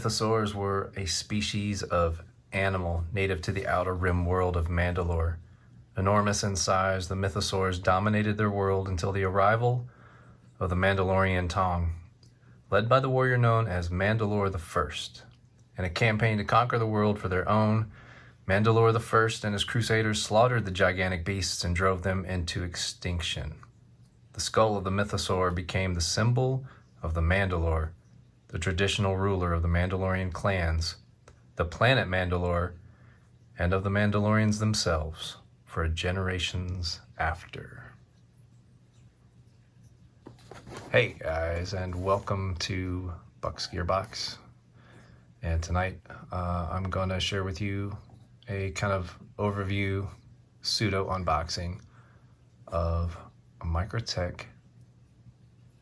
Mythosaurs were a species of animal native to the outer rim world of Mandalore. Enormous in size, the Mythosaurs dominated their world until the arrival of the Mandalorian Tong, led by the warrior known as Mandalore the First. In a campaign to conquer the world for their own, Mandalore the First and his crusaders slaughtered the gigantic beasts and drove them into extinction. The skull of the Mythosaur became the symbol of the Mandalore, the traditional ruler of the Mandalorian clans, the planet Mandalore, and of the Mandalorians themselves for generations after. Hey guys, and welcome to BUCKSGEARBOX. And tonight I'm going to share with you a kind of overview, pseudo unboxing of a Microtech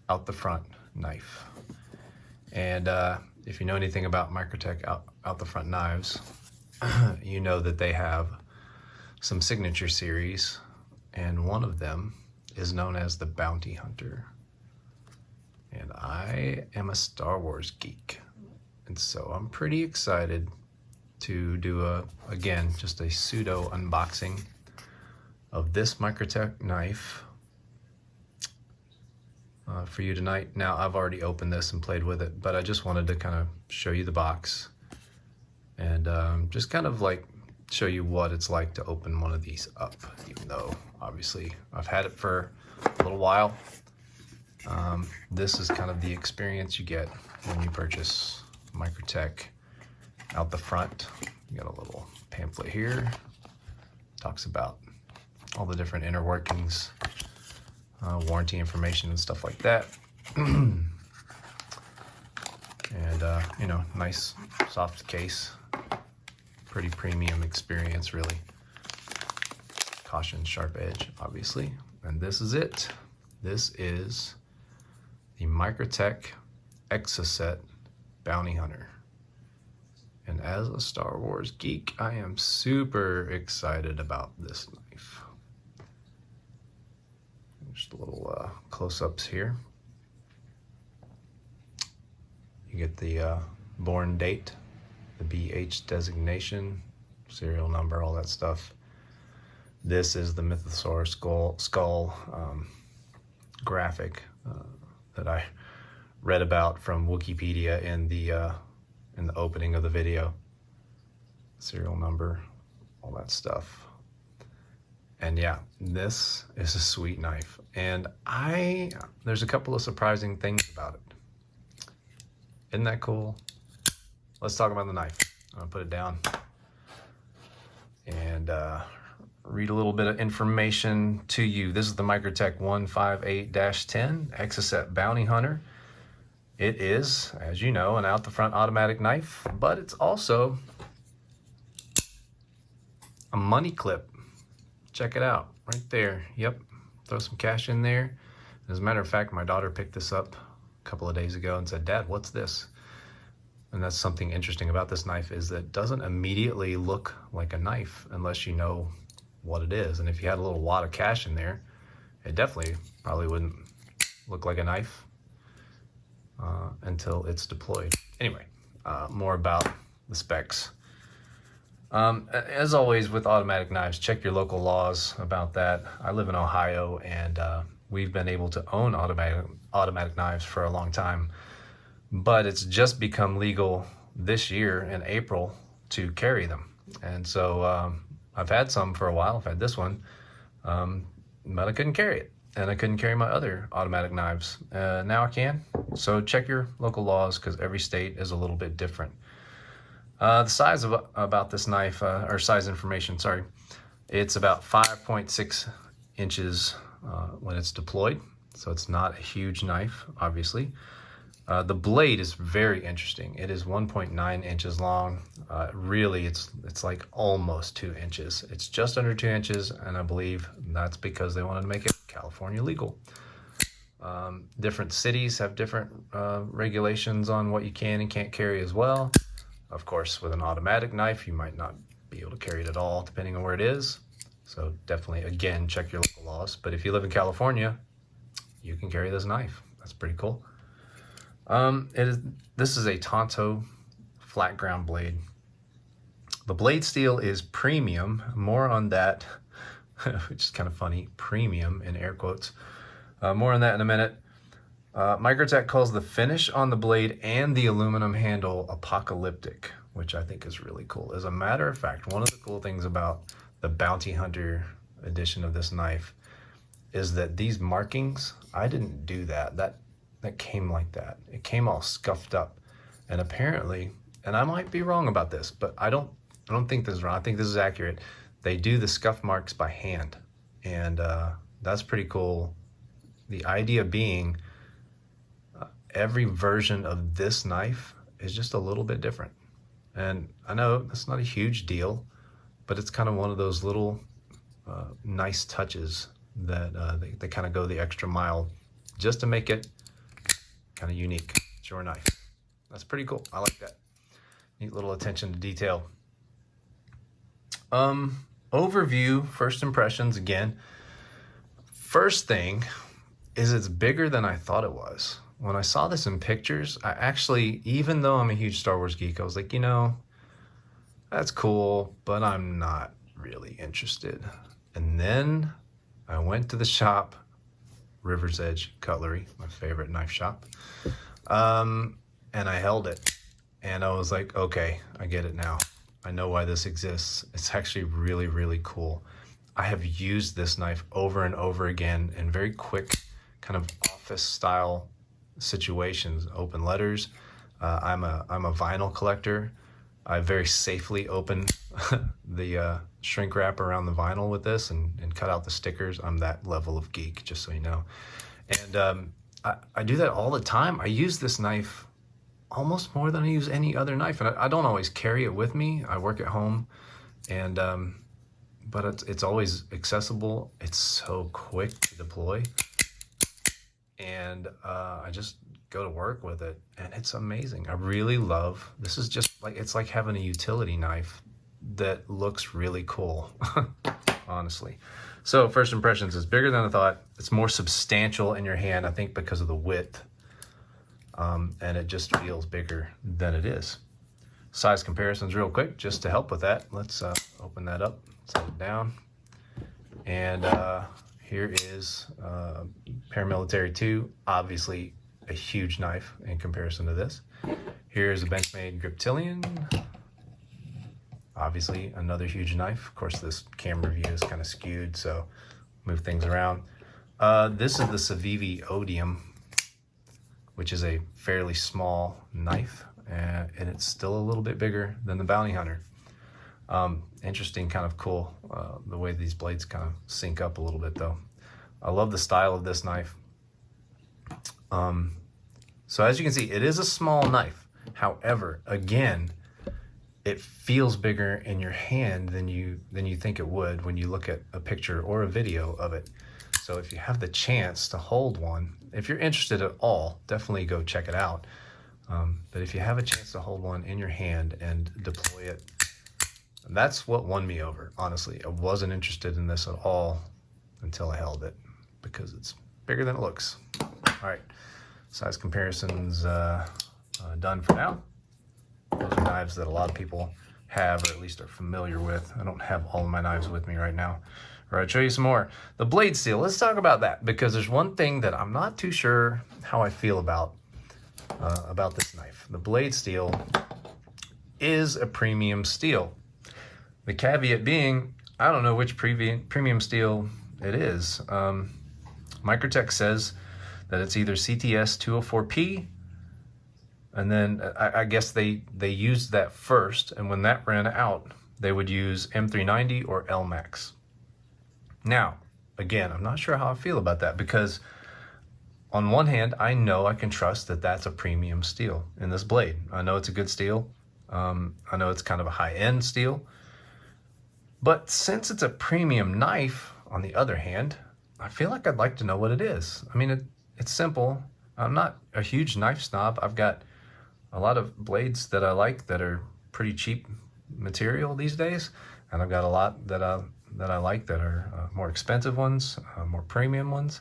out the front knife. And if you know anything about Microtech out the front knives, you know that they have some signature series, and one of them is known as the Bounty Hunter. And I am a Star Wars geek, and so I'm pretty excited to do again, just a pseudo unboxing of this Microtech knife for you tonight. Now, I've already opened this and played with it, but I just wanted to kind of show you the box and just kind of like show you what it's like to open one of these up, even though obviously I've had it for a little while. This is kind of the experience you get when you purchase Microtech out the front. You got a little pamphlet here, talks about all the different inner workings, warranty information and stuff like that. And you know, nice soft case, pretty premium experience really. Caution sharp edge, obviously. And this is it. This is the Microtech Exocet Bounty Hunter. And as a Star Wars geek, I am super excited about this knife. Just a little close-ups here. You get the born date, the BH designation, serial number, all that stuff. This is the Mythosaur skull graphic that I read about from Wikipedia in the opening of the video. Serial number, all that stuff. And yeah, this is a sweet knife. And there's a couple of surprising things about it. Isn't that cool? Let's talk about the knife. I'm gonna put it down and read a little bit of information to you. This is the Microtech 158-10 Exocet Bounty Hunter. It is, as you know, an out the front automatic knife, but it's also a money clip. Check it out right there. Yep, throw some cash in there. As a matter of fact, my daughter picked this up a couple of days ago and said, "Dad, what's this?" And that's something interesting about this knife, is that it doesn't immediately look like a knife unless you know what it is. And if you had a little wad of cash in there, it definitely probably wouldn't look like a knife until it's deployed. Anyway, more about the specs. As always with automatic knives, check your local laws about that. I live in Ohio, and we've been able to own automatic knives for a long time, but it's just become legal this year in April to carry them. And so I've had some for a while. I've had this one, but I couldn't carry it, and I couldn't carry my other automatic knives. Now I can. So check your local laws, because every state is a little bit different. The size about this knife, or size information, sorry, it's about 5.6 inches when it's deployed, so it's not a huge knife, obviously. The blade is very interesting. It is 1.9 inches long. Really, it's like almost 2 inches. It's just under 2 inches, and I believe that's because they wanted to make it California legal. Different cities have different regulations on what you can and can't carry as well. Of course, with an automatic knife, you might not be able to carry it at all, depending on where it is. So definitely, again, check your local laws. But if you live in California, you can carry this knife. That's pretty cool. This is a Tonto flat ground blade. The blade steel is premium. More on that, which is kind of funny, premium in air quotes. More on that in a minute. Microtech calls the finish on the blade and the aluminum handle apocalyptic, which I think is really cool. As a matter of fact, one of the cool things about the Bounty Hunter edition of this knife is that these markings, I didn't do that. That came like that. It came all scuffed up. And apparently, and I might be wrong about this, but I don't think this is wrong. I think this is accurate. They do the scuff marks by hand. And that's pretty cool. The idea being every version of this knife is just a little bit different. And I know that's not a huge deal, but it's kind of one of those little nice touches that they kind of go the extra mile just to make it kind of unique. It's your knife. That's pretty cool. I like that. Neat little attention to detail. Overview, first impressions again. First thing is it's bigger than I thought it was. When I saw this in pictures, I actually, even though I'm a huge Star Wars geek, I was like, you know, that's cool, but I'm not really interested. And then I went to the shop, River's Edge Cutlery, my favorite knife shop, and I held it. And I was like, okay, I get it now. I know why this exists. It's actually really, really cool. I have used this knife over and over again in very quick kind of office style situations, open letters. I'm a vinyl collector. I very safely open the shrink wrap around the vinyl with this and cut out the stickers. I'm that level of geek, just so you know. And I do that all the time. I use this knife almost more than I use any other knife, and I don't always carry it with me. I work at home, and but it's always accessible. It's so quick to deploy, and I just go to work with it, and it's amazing. I really love this. Is just like, it's like having a utility knife that looks really cool, honestly. So first impressions, is bigger than I thought. It's more substantial in your hand, I think, because of the width, and it just feels bigger than it is. Size comparisons real quick, just to help with that. Let's open that up, set it down, and here is Paramilitary 2, obviously a huge knife in comparison to this. Here's a Benchmade Griptilian, obviously another huge knife. Of course, this camera view is kind of skewed, so move things around. This is the Civivi Odium, which is a fairly small knife, and it's still a little bit bigger than the Bounty Hunter. Interesting, kind of cool, the way these blades kind of sync up a little bit though. I love the style of this knife. So as you can see, it is a small knife. However, again, it feels bigger in your hand than you think it would when you look at a picture or a video of it. So if you have the chance to hold one, if you're interested at all, definitely go check it out. But if you have a chance to hold one in your hand and deploy it, that's what won me over, honestly. I wasn't interested in this at all until I held it, because it's bigger than it looks. All right, size comparisons done for now. Those are knives that a lot of people have, or at least are familiar with. I don't have all of my knives with me right now. All right, show you some more. The blade steel, let's talk about that, because there's one thing that I'm not too sure how I feel about this knife. The blade steel is a premium steel. The caveat being, I don't know which premium steel it is. Microtech says that it's either CTS 204P, and then I guess they used that first, and when that ran out, they would use M390 or LMAX. Now, again, I'm not sure how I feel about that, because on one hand, I know I can trust that that's a premium steel in this blade. I know it's a good steel. I know it's kind of a high-end steel. But since it's a premium knife, on the other hand, I feel like I'd like to know what it is. I mean, it's simple. I'm not a huge knife snob. I've got a lot of blades that I like that are pretty cheap material these days, and I've got a lot that I like that are more expensive ones, more premium ones.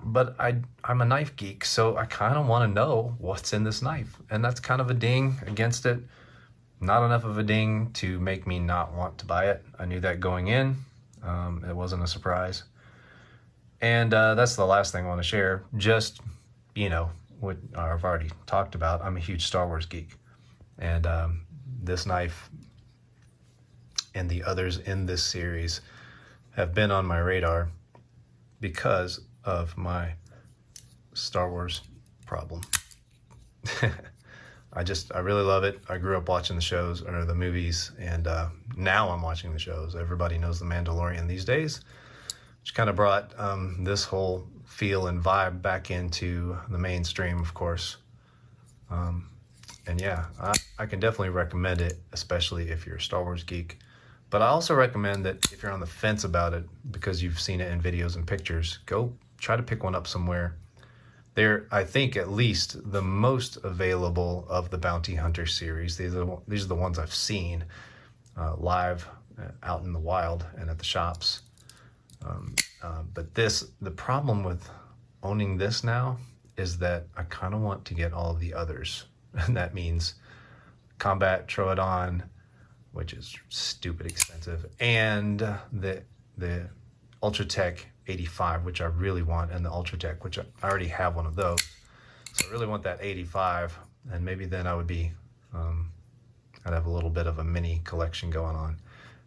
But I'm a knife geek, so I kind of want to know what's in this knife. And that's kind of a ding against it. Not enough of a ding to make me not want to buy it. I knew that going in. It wasn't a surprise. And that's the last thing I want to share. Just, you know, what I've already talked about. I'm a huge Star Wars geek. And this knife and the others in this series have been on my radar because of my Star Wars problem. I really love it. I grew up watching the shows or the movies, and now I'm watching the shows. Everybody knows The Mandalorian these days, which kind of brought this whole feel and vibe back into the mainstream, of course. And yeah, I can definitely recommend it, especially if you're a Star Wars geek. But I also recommend that if you're on the fence about it, because you've seen it in videos and pictures, go try to pick one up somewhere. They're, I think, at least the most available of the Bounty Hunter series. These are the ones I've seen live out in the wild and at the shops. But the problem with owning this now is that I kind of want to get all of the others. And that means Combat Troodon, which is stupid expensive, and the Ultratech 85, which I really want, and the Ultratech, which I already have one of those. So I really want that 85, and maybe then I would be, I'd have a little bit of a mini collection going on.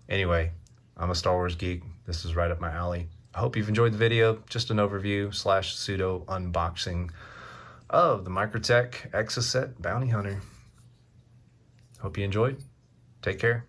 Anyway, I'm a Star Wars geek. This is right up my alley. I hope you've enjoyed the video. Just an overview / pseudo unboxing of the Microtech Exocet Bounty Hunter. Hope you enjoyed. Take care.